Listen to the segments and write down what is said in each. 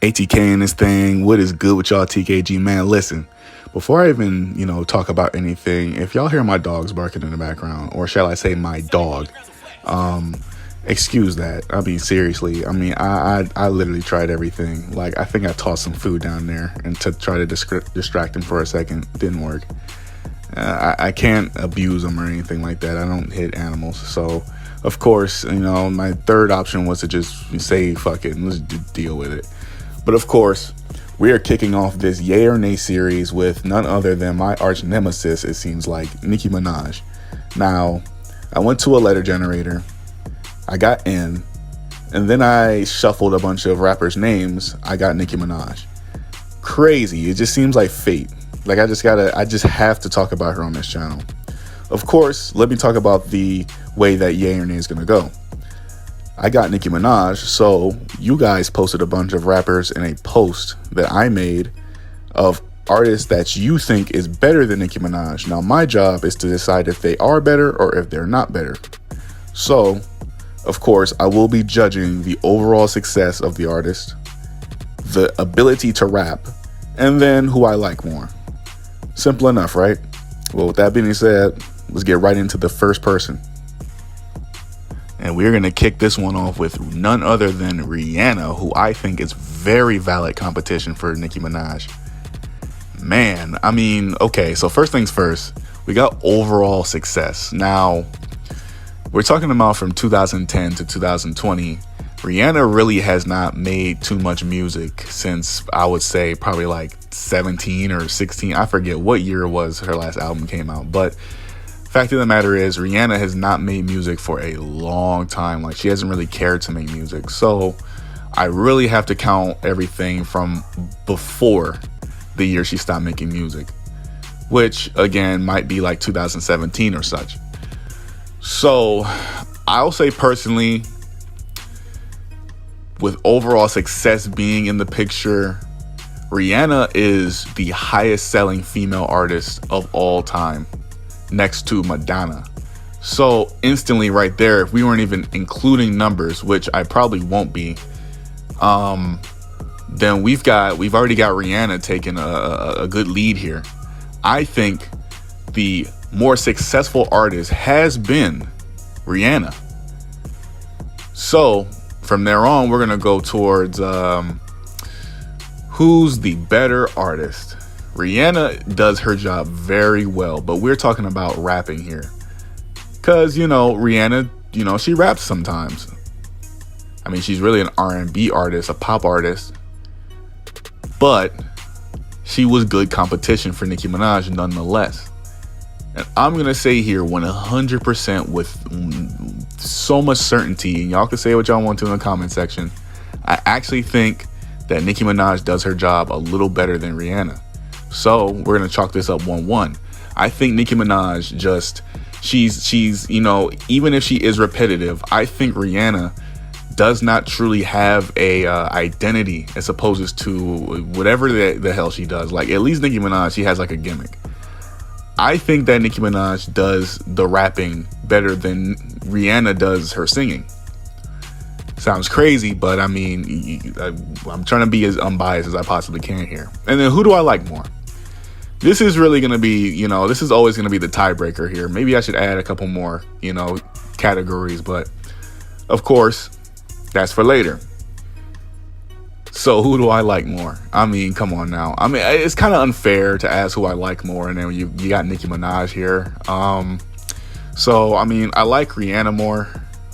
ATK in this thing. What is good with y'all, TKG? Man, listen, before I even, talk about anything, if y'all hear my dogs barking in the background, or shall I say my dog, excuse that. I mean, seriously. I mean, I literally tried everything. Like, I think I tossed some food down there and to try to distract him for a second. Didn't work. I can't abuse them or anything like that. I don't hit animals. So, of course, my third option was to just say, fuck it, and let's deal with it. But of course, we are kicking off this Yay or Nay series with none other than my arch nemesis, it seems like, Nicki Minaj. Now, I went to a letter generator, I got in, and then I shuffled a bunch of rappers' names. I got Nicki Minaj. Crazy. It just seems like fate. Like, I just have to talk about her on this channel. Of course, let me talk about the way that Yay or Nay is going to go. I got Nicki Minaj, so you guys posted a bunch of rappers in a post that I made of artists that you think is better than Nicki Minaj. Now, my job is to decide if they are better or if they're not better. So, of course, I will be judging the overall success of the artist, the ability to rap, and then who I like more. Simple enough, right? Well, with that being said, let's get right into the first person. And we're going to kick this one off with none other than Rihanna, who I think is very valid competition for Nicki Minaj. Man, I mean, okay, so first things first, we got overall success. Now, we're talking about from 2010 to 2020. Rihanna really has not made too much music since, I would say, probably like 17 or 16. I forget what year it was her last album came out, but fact of the matter is, Rihanna has not made music for a long time. Like, she hasn't really cared to make music. So I really have to count everything from before the year she stopped making music, which again might be like 2017 or such. So I'll say personally, with overall success being in the picture, Rihanna is the highest selling female artist of all time, next to Madonna. So instantly right there, if we weren't even including numbers, which I probably won't be, then we've already got Rihanna taking a good lead here. I think the more successful artist has been Rihanna. So from there on, we're gonna go towards who's the better artist. Rihanna does her job very well, but we're talking about rapping here. Because, Rihanna, she raps sometimes. I mean, she's really an R&B artist, a pop artist. But she was good competition for Nicki Minaj nonetheless. And I'm going to say here 100% with so much certainty, and y'all can say what y'all want to in the comment section, I actually think that Nicki Minaj does her job a little better than Rihanna. So we're going to chalk this up 1-1. I think Nicki Minaj she's even if she is repetitive, I think Rihanna does not truly have a identity as opposed to whatever the hell she does. Like, at least Nicki Minaj, she has like a gimmick. I think that Nicki Minaj does the rapping better than Rihanna does her singing. Sounds crazy, but I mean, I'm trying to be as unbiased as I possibly can here. And then who do I like more? This is really going to be, this is always going to be the tiebreaker here. Maybe I should add a couple more, categories, but of course, that's for later. So who do I like more? I mean, come on now. I mean, it's kind of unfair to ask who I like more, and then you got Nicki Minaj here. So I mean, I like Rihanna more,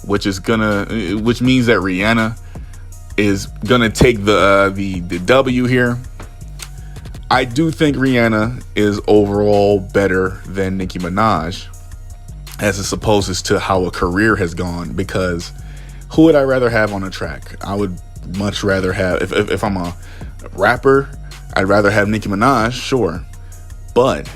which means that Rihanna is gonna take the W here. I do think Rihanna is overall better than Nicki Minaj, as opposed to how a career has gone, because who would I rather have on a track? I would much rather have, if I'm a rapper, I'd rather have Nicki Minaj, sure. But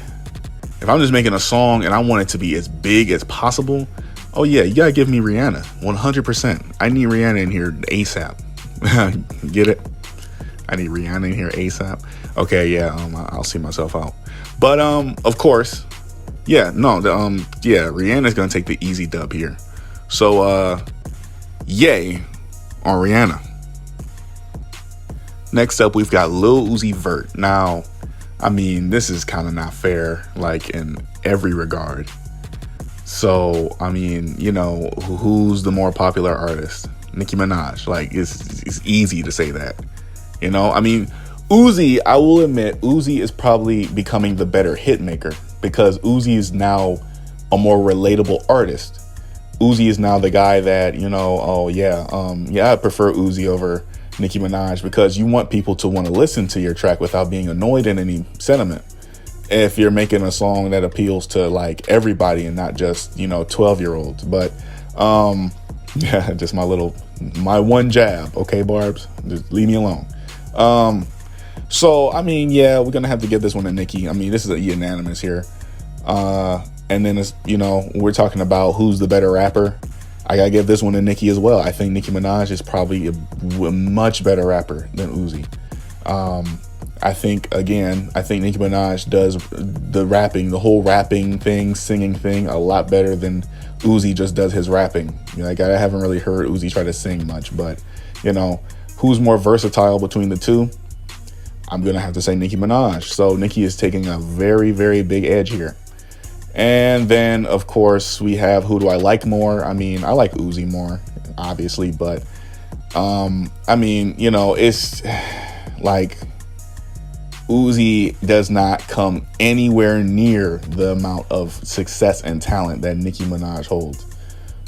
if I'm just making a song and I want it to be as big as possible, oh yeah, you gotta give me Rihanna, 100%. I need Rihanna in here ASAP. Get it? I need Rihanna in here ASAP. Okay, yeah, I'll see myself out. But of course, Rihanna's gonna take the easy dub here. So yay on Rihanna. Next up, we've got Lil Uzi Vert. Now, I mean, this is kind of not fair, like in every regard. So, I mean, you know, who's the more popular artist? Nicki Minaj. Like, it's easy to say that. You know, I mean, Uzi, I will admit, Uzi is probably becoming the better hit maker because Uzi is now a more relatable artist. Uzi is now the guy that, you know, oh yeah, I prefer Uzi over Nicki Minaj because you want people to want to listen to your track without being annoyed in any sentiment. If you're making a song that appeals to like everybody and not just, you know, 12-year-olds. But yeah, just my one jab. Okay, Barbs, just leave me alone. So I mean, yeah, we're gonna have to give this one to Nicki. I mean, this is a unanimous here. And then it's, you know, we're talking about who's the better rapper. I gotta give this one to Nicki as well. I think Nicki Minaj is probably a much better rapper than Uzi. I think Nicki Minaj does the rapping, the whole rapping thing, singing thing a lot better than Uzi just does his rapping. You know, like I haven't really heard Uzi try to sing much, but you know, who's more versatile between the two? I'm gonna have to say Nicki Minaj. So Nicki is taking a very, very big edge here. And then, of course, we have who do I like more? I mean, I like Uzi more, obviously, but I mean, you know, it's like Uzi does not come anywhere near the amount of success and talent that Nicki Minaj holds.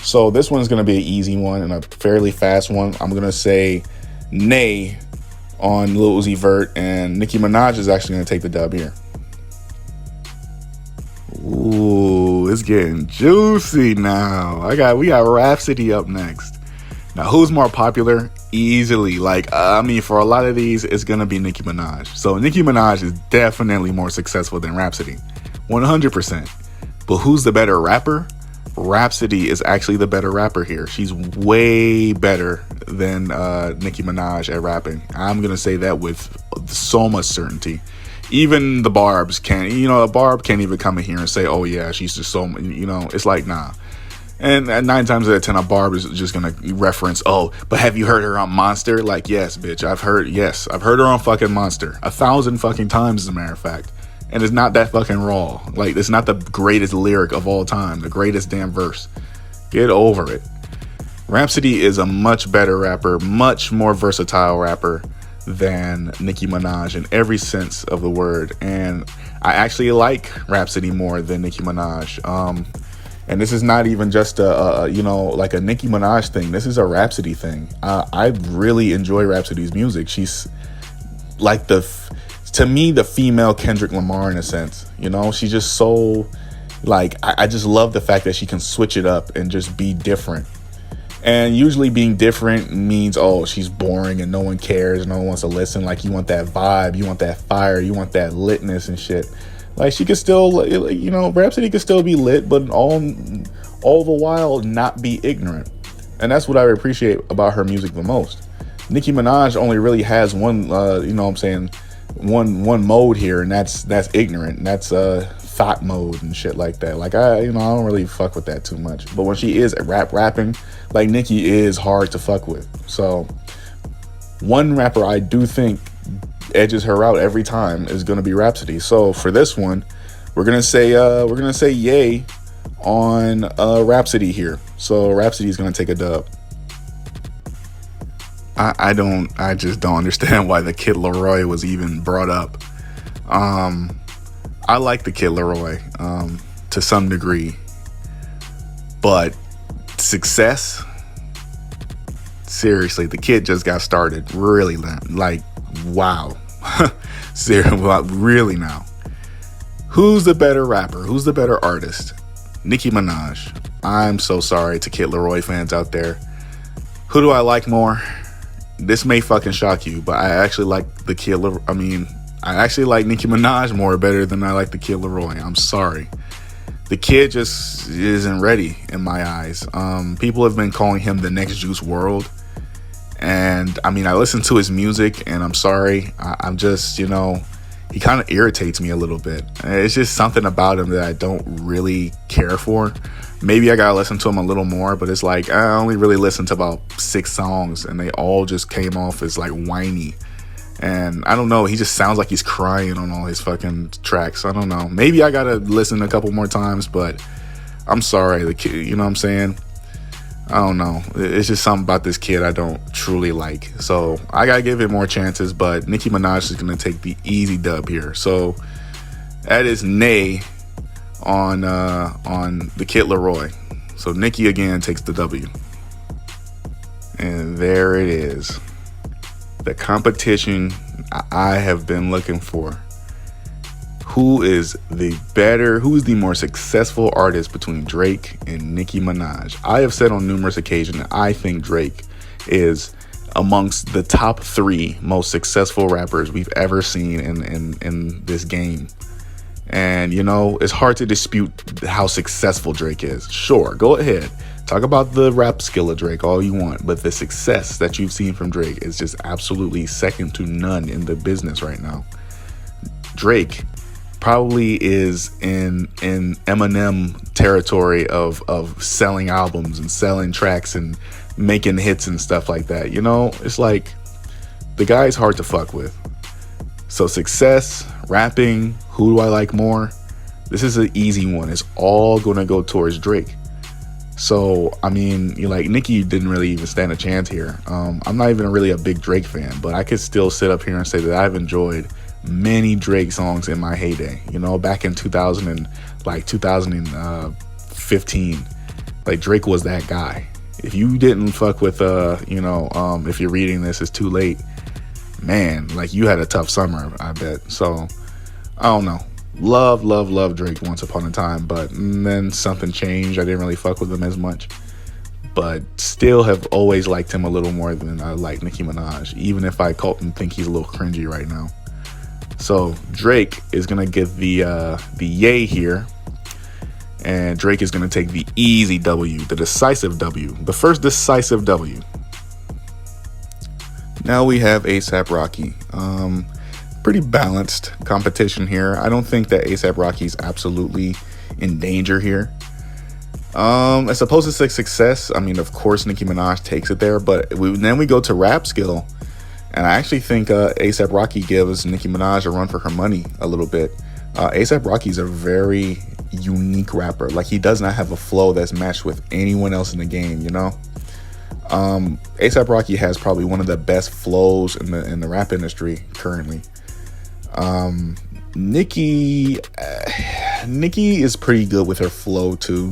So this one's going to be an easy one and a fairly fast one. I'm going to say nay on Lil Uzi Vert, and Nicki Minaj is actually going to take the dub here. Ooh, it's getting juicy now. We got Rhapsody up next. Now, who's more popular? Easily. Like, I mean, for a lot of these, it's going to be Nicki Minaj. So Nicki Minaj is definitely more successful than Rhapsody. 100%. But who's the better rapper? Rhapsody is actually the better rapper here. She's way better than Nicki Minaj at rapping. I'm going to say that with so much certainty. Even the Barbs can't, you know, a Barb can't even come in here and say, oh yeah, she's just so, you know, it's like, nah. And 9 times out of 10, a Barb is just going to reference, oh, but have you heard her on Monster? Like, yes, bitch, I've heard her on fucking Monster 1,000 fucking times, as a matter of fact. And it's not that fucking raw. Like, it's not the greatest lyric of all time, the greatest damn verse. Get over it. Rhapsody is a much better rapper, much more versatile rapper than Nicki Minaj in every sense of the word. And I actually like Rhapsody more than Nicki Minaj. And this is not even just a you know, like a Nicki Minaj thing. This is a Rhapsody thing. I really enjoy Rhapsody's music. She's like to me, the female Kendrick Lamar in a sense. You know, she's just so like, I just love the fact that she can switch it up and just be different. And usually being different means, oh, she's boring and no one cares, no one wants to listen. Like, you want that vibe, you want that fire, you want that litness and shit. Like, she could still, you know, Rhapsody could still be lit, but all the while not be ignorant. And that's what I appreciate about her music the most. Nicki Minaj only really has one, you know what I'm saying, one mode here, and that's ignorant. And that's thought mode and shit like that. Like, I don't really fuck with that too much. But when she is rapping, like, Nicki is hard to fuck with. So one rapper I do think edges her out every time is going to be Rhapsody. So for this one, we're gonna say yay on Rhapsody here. So Rhapsody is gonna take a dub. I just don't understand why the Kid Leroy was even brought up. I like the Kid Leroy to some degree, but success, seriously, the kid just got started. Really, like, wow. Really now. Who's the better rapper? Who's the better artist? Nicki Minaj. I'm so sorry to Kid Leroy fans out there. Who do I like more? This may fucking shock you, but I actually like I actually like Nicki Minaj more better than I like the Kid Leroy. I'm sorry. The kid just isn't ready in my eyes. People have been calling him the next Juice WRLD. And I mean, I listen to his music and I'm sorry. I'm just, you know, he kind of irritates me a little bit. It's just something about him that I don't really care for. Maybe I gotta listen to him a little more, but it's like I only really listened to about 6 songs and they all just came off as like whiny. And I don't know, he just sounds like he's crying on all his fucking tracks. I don't know. Maybe I gotta listen a couple more times, but I'm sorry, the kid, you know what I'm saying? I don't know. It's just something about this kid I don't truly like. So I gotta give it more chances, but Nicki Minaj is gonna take the easy dub here. So that is nay on the Kid Leroy. So Nicki again takes the W. And there it is. The competition I have been looking for. Who is the more successful artist between Drake and Nicki Minaj? I have said on numerous occasions that I think Drake is amongst the top 3 most successful rappers we've ever seen in this game. And, you know, it's hard to dispute how successful Drake is. Sure, go ahead. Talk about the rap skill of Drake all you want, but the success that you've seen from Drake is just absolutely second to none in the business right now. Drake probably is in Eminem territory of selling albums and selling tracks and making hits and stuff like that. You know, it's like the guy's hard to fuck with. So success, rapping, who do I like more? This is an easy one. It's all going to go towards Drake. So, I mean, Nicki didn't really even stand a chance here. I'm not even really a big Drake fan, but I could still sit up here and say that I've enjoyed many Drake songs in my heyday. You know, back in 2015, like Drake was that guy. If you didn't fuck with, if you're reading this, it's too late. Man, like you had a tough summer, I bet. So, I don't know. Love Drake once upon a time, but then something changed. I didn't really fuck with him as much, but still have always liked him a little more than I like Nicki Minaj, even if I think he's a little cringy right now. So Drake is gonna get the yay here, and Drake is gonna take the easy W, the decisive W, the first decisive W. Now we have A$AP Rocky. Pretty balanced competition here. I don't think that A$AP Rocky's absolutely in danger here. As opposed to success, I mean, of course, Nicki Minaj takes it there, but then we go to rap skill, and I actually think A$AP Rocky gives Nicki Minaj a run for her money a little bit. A$AP Rocky's a very unique rapper. Like, he does not have a flow that's matched with anyone else in the game, you know? A$AP Rocky has probably one of the best flows in the rap industry currently. Nicki is pretty good with her flow too,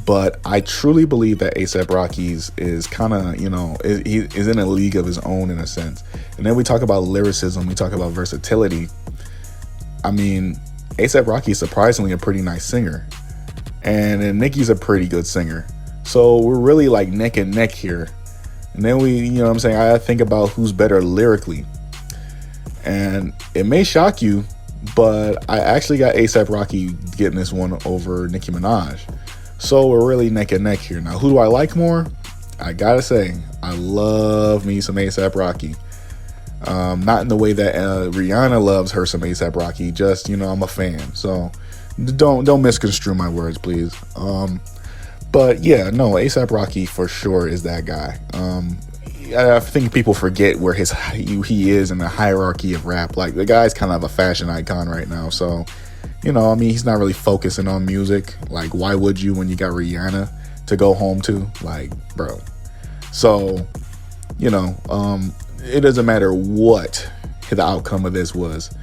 but I truly believe that A$AP Rocky's is kind of, he is in a league of his own in a sense. And then we talk about lyricism, we talk about versatility. I mean, A$AP Rocky is surprisingly a pretty nice singer, and then Nicki's a pretty good singer. So we're really like neck and neck here. And then I think about who's better lyrically. And it may shock you, but I actually got A$AP Rocky getting this one over Nicki Minaj. So we're really neck and neck here. Now, who do I like more? I gotta say, I love me some A$AP Rocky. Not in the way that Rihanna loves her some A$AP Rocky. Just, I'm a fan. So don't misconstrue my words, please. But yeah, no, A$AP Rocky for sure is that guy. I think people forget where he is in the hierarchy of rap. Like, the guy's kind of a fashion icon right now. So, he's not really focusing on music. Like, why would you when you got Rihanna to go home to? Like, bro. So, it doesn't matter what the outcome of this was.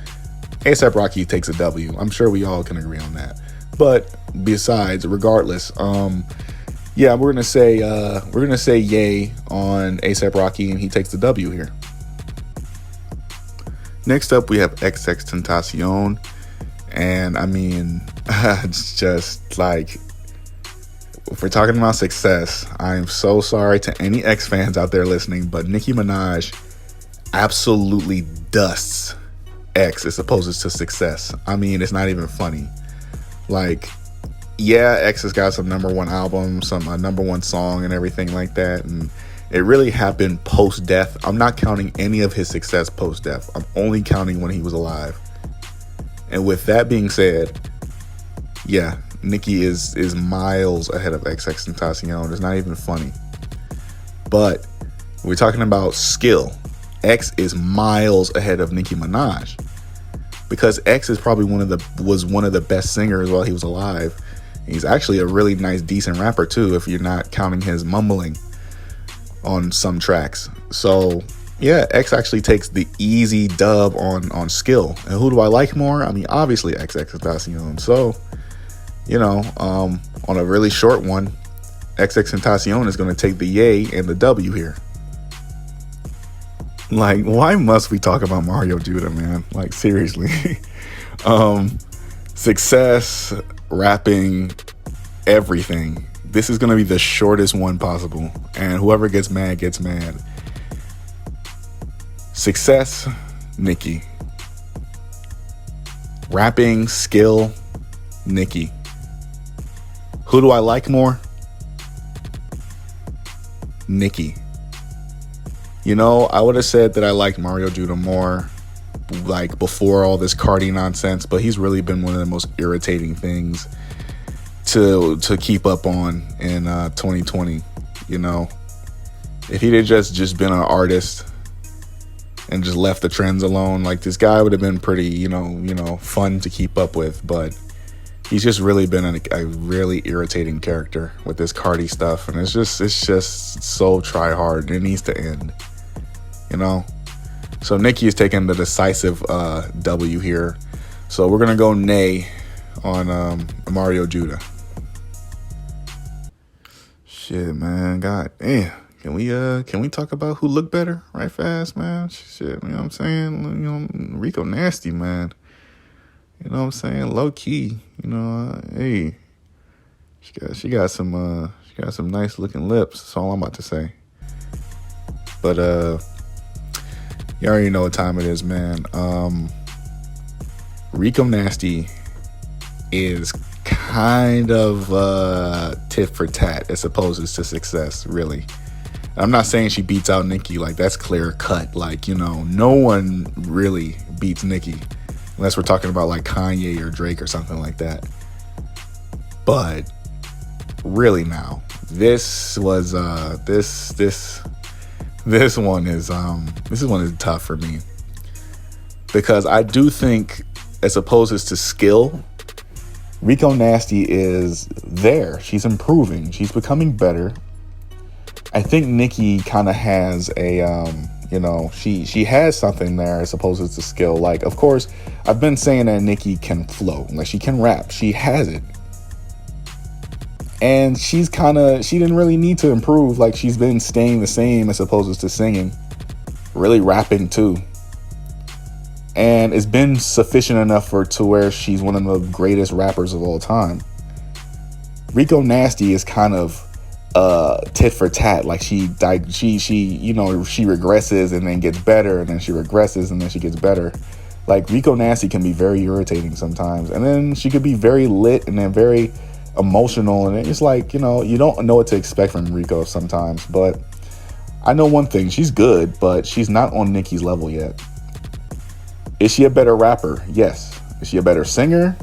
A$AP Rocky takes a W. I'm sure we all can agree on that. But regardless, yeah, we're gonna say yay on A$AP Rocky, and he takes the W here. Next up, we have XXXTENTACION, and I mean, it's just like, if we're talking about success, I am so sorry to any X fans out there listening, but Nicki Minaj absolutely dusts X as opposed to success. I mean, it's not even funny. Like, yeah, X has got some #1 album, some #1 song and everything like that. And it really happened post-death. I'm not counting any of his success post-death. I'm only counting when he was alive. And with that being said, yeah, Nicki is miles ahead of XXXTentacion. It's not even funny. But we're talking about skill. X is miles ahead of Nicki Minaj, because X is probably was one of the best singers while he was alive. He's actually a really nice, decent rapper too, if you're not counting his mumbling on some tracks. So yeah, X actually takes the easy dub on skill. And who do I like more? I mean, obviously XXXTENTACION. So, on a really short one, XXXTENTACION is going to take the yay and the W here. Like, why must we talk about Mario Judah, man? Like, seriously. Success, rapping, everything. This is going to be the shortest one possible. And whoever gets mad, gets mad. Success, Nicki. Rapping, skill, Nicki. Who do I like more? Nicki. I would have said that I liked Mario Judah more, like, before all this Cardi nonsense, but he's really been one of the most irritating things to keep up on in 2020. If he'd have just been an artist and just left the trends alone, like, this guy would have been pretty, fun to keep up with. But he's just really been a really irritating character with this Cardi stuff, and it's just so try hard. It needs to end. So Nicki is taking the decisive W here. So we're gonna go nay on Mario Judah. Shit, man. God damn. Can we talk about who looked better right fast, man? Shit, you know what I'm saying? Rico Nasty, man. You know what I'm saying? Low key. Hey. She got some nice looking lips. That's all I'm about to say. But you already know what time it is, man. Rico Nasty is kind of tit for tat as opposed to Success, really. I'm not saying she beats out Nicki, like, that's clear cut. Like, no one really beats Nicki unless we're talking about like Kanye or Drake or something like that. But really now, this was this one is tough for me, because I do think, as opposed to skill, Rico Nasty is there. She's improving. She's becoming better. I think Nicki kind of has a, she has something there as opposed to skill. Like, of course, I've been saying that Nicki can flow. Like, she can rap. She has it. And she didn't really need to improve. Like, she's been staying the same as opposed to singing. Really rapping too. And it's been sufficient enough to where she's one of the greatest rappers of all time. Rico Nasty is kind of tit for tat. Like, she regresses and then gets better, and then she regresses and then she gets better. Like, Rico Nasty can be very irritating sometimes, and then she could be very lit and then very emotional, and it's like, you don't know what to expect from Rico sometimes. But I know one thing: she's good, but she's not on Nicki's level yet. Is she a better rapper? Yes. Is she a better singer?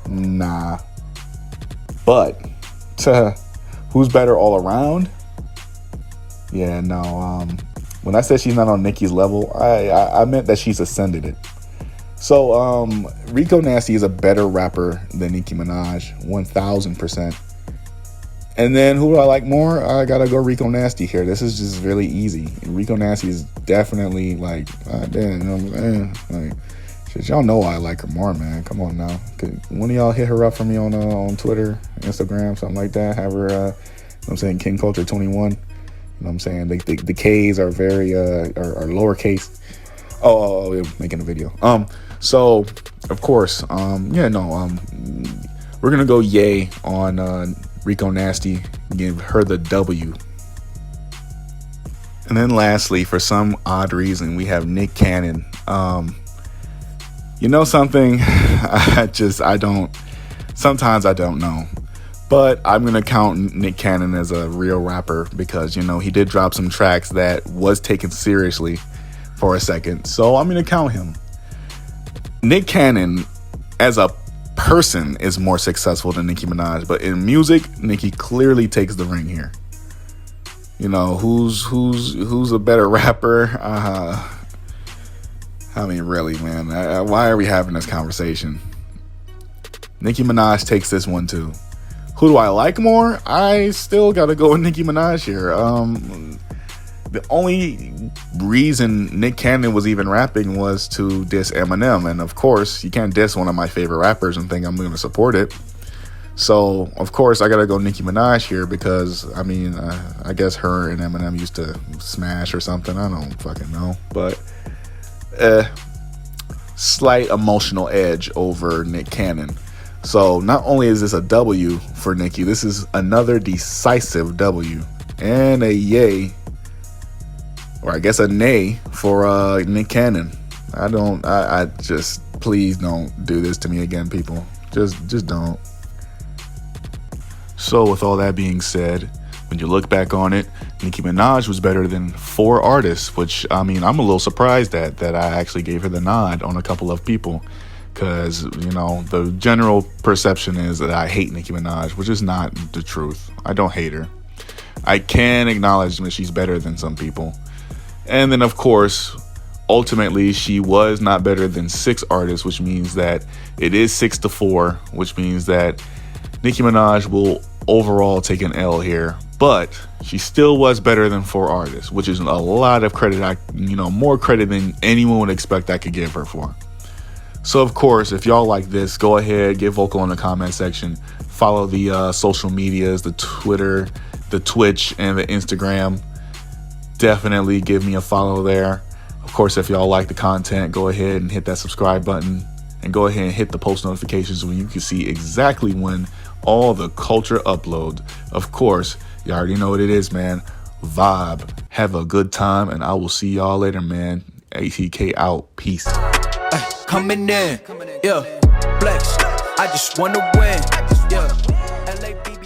Nah. But who's better all around? Yeah, no. When I said she's not on Nicki's level, I meant that she's ascended it. So Rico Nasty is a better rapper than Nicki Minaj, 1000%. And then who do I like more? I gotta go Rico Nasty here. This is just really easy. Rico Nasty is definitely like, like, shit, y'all know I like her more, man. Come on now. Could one of y'all hit her up for me on Twitter, Instagram, something like that? Have her, I'm saying, King Culture 21. I'm saying? The K's are very are lowercase. Oh, we're making a video. So of course, we're gonna go yay on Rico Nasty, give her the W. And then lastly, for some odd reason, we have Nick Cannon. You know something? Sometimes I don't know. But I'm going to count Nick Cannon as a real rapper because, he did drop some tracks that was taken seriously for a second. So I'm going to count him. Nick Cannon, as a person, is more successful than Nicki Minaj, but in music, Nicki clearly takes the ring here. Who's a better rapper? I mean, really, man. Why are we having this conversation? Nicki Minaj takes this one too. Who do I like more? I still gotta go with Nicki Minaj here. The only reason Nick Cannon was even rapping was to diss Eminem. And of course, you can't diss one of my favorite rappers and think I'm going to support it. So, of course, I got to go Nicki Minaj here because, I mean, I guess her and Eminem used to smash or something. I don't fucking know. But slight emotional edge over Nick Cannon. So, not only is this a W for Nicki, this is another decisive W. And a yay, or I guess a nay for Nick Cannon. I just, please don't do this to me again, people. Just don't. So with all that being said, when you look back on it, Nicki Minaj was better than 4 artists, which, I mean, I'm a little surprised that I actually gave her the nod on a couple of people. Because, you know, the general perception is that I hate Nicki Minaj, which is not the truth. I don't hate her. I can acknowledge that she's better than some people. And then, of course, ultimately, she was not better than 6 artists, which means that it is 6-4, which means that Nicki Minaj will overall take an L here. But she still was better than 4 artists, which is a lot of credit, more credit than anyone would expect I could give her for. So, of course, if y'all like this, go ahead, get vocal in the comment section. Follow the social medias, the Twitter, the Twitch, and the Instagram. Definitely give me a follow there. Of course, if y'all like the content, go ahead and hit that subscribe button. And go ahead and hit the post notifications when you can see exactly when all the culture upload. Of course, you already know what it is, man. Vibe. Have a good time, and I will see y'all later, man. ATK out. Peace. Coming in, yeah, flex. I just wanna win, yeah. LAB